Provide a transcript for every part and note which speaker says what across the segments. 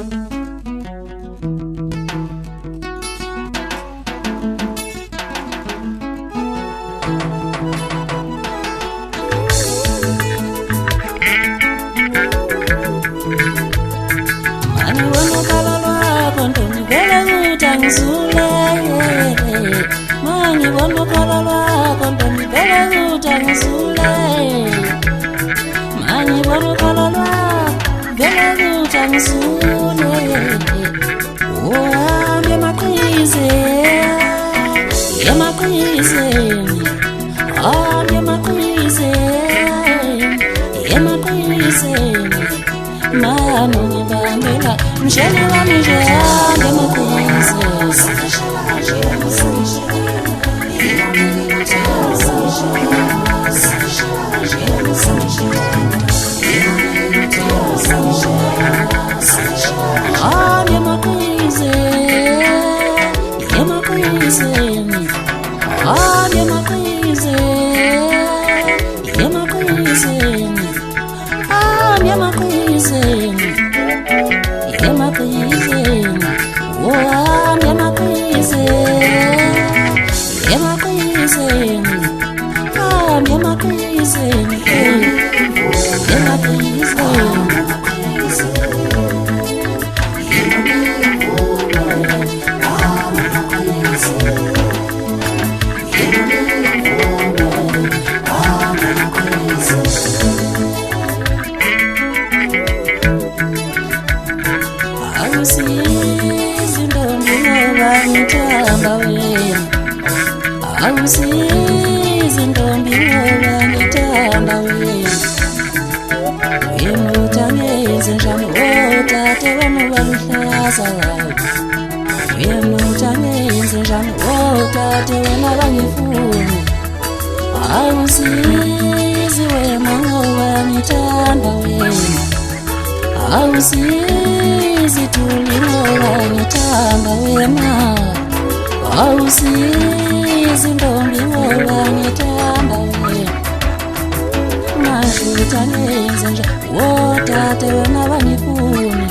Speaker 1: Ukhalo Lwakho ntombi vele kutangizule mangibona ukhalo Lwakho ntombi vele kutangizule mangibona ukhalo Lwakho vele kutangizule uhambe emaqhize hambe emaqhize mano ngibambela mshele wami nje hambe emaqhize hambe emaqhize hambe emaqhize Awusizi ntombi ngoba ngithanda wena Uthangeze njalo otate wami baluhlaza wena uthangeze njalo otate wena bangifuna Awusizi wena ngoba ngithanda wena Awusizi thuli ngoba ngithanda wena Awusizi ntombi ngoba ngithanda wena Uthangeze nje otate wena bangifuna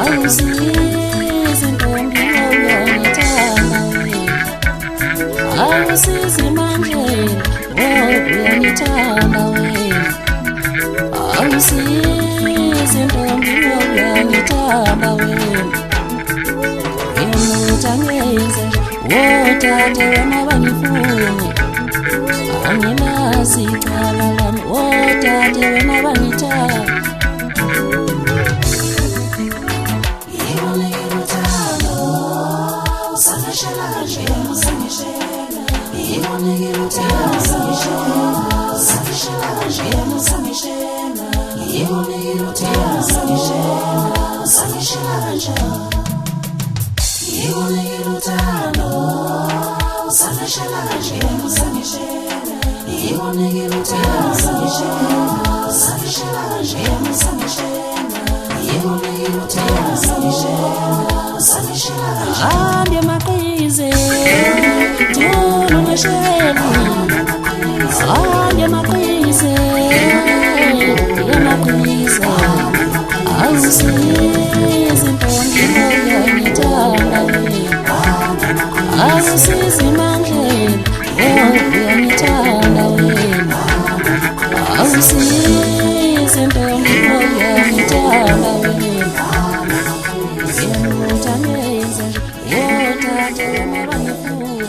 Speaker 1: Awusizi ntombi ngoba ngithanda wena Awusizi mandlela ngoba ngithanda wena Awusizi ntombi ngoba ngithanda wena Uthangeze nje otate wena bangifuna Angilazi icala lami otate wena bangithanda Hambe emaqhize thula umashele Hambe emaqhize Awusizi ntombi ngoba ngithanda wena Awusizi mandlela ngoba ngithanda wena Awusizi ntombi ngoba ngithanda wena Uthangeze nje otate wena bangifuna